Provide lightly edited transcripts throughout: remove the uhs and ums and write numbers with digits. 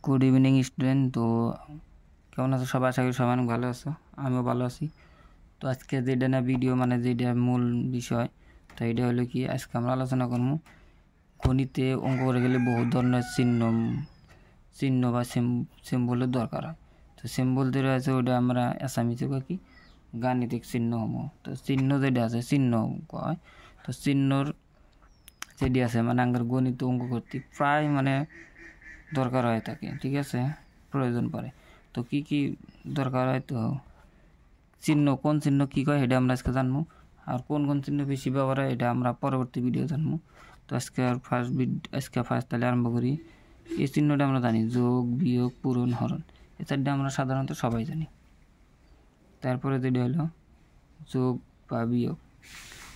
Good evening student. তো কেমন আছো সবাই? আশা করি সবাই অনেক ভালো আছো, আমিও ভালো আছি। তো আজকে যেটা না ভিডিও মানে যেটা মূল বিষয়, তো এটা হলো কি, আজকে আমরা আলোচনা করবো গণিতে অঙ্ক করে গেলে বহু ধরনের চিহ্ন বা সিম্বলের দরকার হয়। তো সিম্বল যেটা আছে ওটা আমরা অ্যাসামিতে কি গাণিতিক চিহ্ন হবো। তো চিহ্ন যেটা আছে চিহ্ন কয়। তো চিহ্নর যেটি আছে মানে আঙ্গার গণিত অঙ্ক করতে প্রায় মানে দরকার হয়ে থাকে, ঠিক আছে, প্রয়োজন পড়ে। তো কি কি দরকার হয়, তো চিহ্ন কোন চিহ্ন কী কয় এটা আমরা আজকে জানবো, আর কোন কোন চিহ্ন বেশি ব্যবহার হয় এটা আমরা পরবর্তী ভিডিও জানবো। তো আজকে ফার্স্ট তাহলে আরম্ভ করি। এই চিহ্নটা আমরা জানি, যোগ, বিয়োগ, পূরণ, হরণ, এই চারটা আমরা সাধারণত সবাই জানি। তারপরে যেটা হলো যোগ বা বিয়োগ,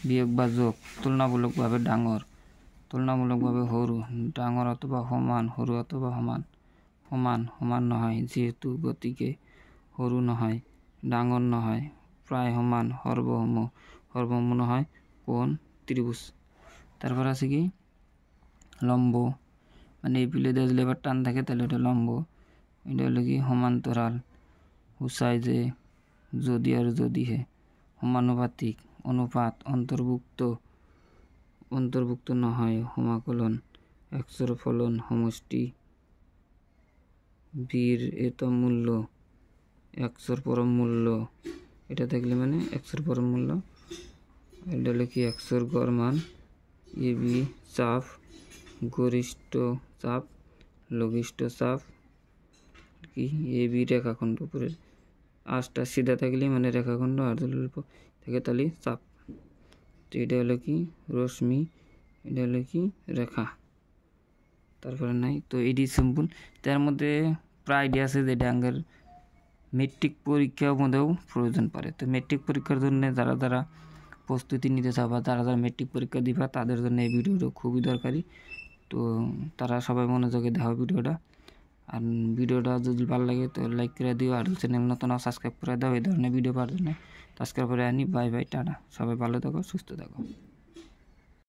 বিয়োগ বা যোগ তুলনামূলকভাবে ডাঙর, তুলনামূলকভাবে সৰু, ডাঙৰ অথবা সমান, সৰু অথবা সমান, সমান সমান নহয় যেহেতু গতিকে সৰু নহয়, ডাঙৰ নহয়, প্ৰায় সমান, সৰ্বসম, সৰ্বসম নহয়, কোণ, ত্রিভুজ। তারপর আছে কি লম্ব, মানে এই পিলে দিয়ে যদি এবার টান থাকে তাহলে এটা লম্ব। এটা হলো কি সমান্তরাল, উচাই যে, যদি আর যদি হে, সমানুপাতিক, অনুপাত, অন্তর্ভুক্ত নহয়, সমাকলন, এক্সর ফলন, সমষ্টি, বীর এত মূল্য, এক্সর পরম মূল্য, এটা থাকলে মানে এক্সর পরম মূল্য। এটা হলো কি এক্সর গড় মান, এ বি চাপ, গরিষ্ঠ চাপ, লঘিষ্ঠ চাপ, কি এ বি রেখাখণ্ড উপরের আঁচটা সিধা থাকলে মানে রেখাখণ্ড, আর থাকে তাহলে চাপ। তো এটা হলো কি রশ্মি, এটা হলো কি রেখা। তারপরে নাই তো এডি সিম্পল। তার মধ্যে প্রায় আইডিয়া আছে যেটা আঙ্গের মেট্রিক পরীক্ষার মধ্যেও প্রয়োজন পড়ে। তো মেট্রিক পরীক্ষার জন্য যারা প্রস্তুতি নিতে চাবা, যারা মেট্রিক পরীক্ষা দিবা, তাদের জন্য এই ভিডিওটা খুবই দরকারি। তো তারা সবাই মনোযোগে দেখো ভিডিওটা। আর ভিডিওটা যদি ভালো লাগে তো লাইক করে দিও, আর চ্যানেল নতুন সাবস্ক্রাইব করে দাও এই ধরনের ভিডিও পাওয়ার জন্য। আজকের পরে আনি, বাই বাই, টাটা, সবাই ভালো থাকো, সুস্থ থাকো।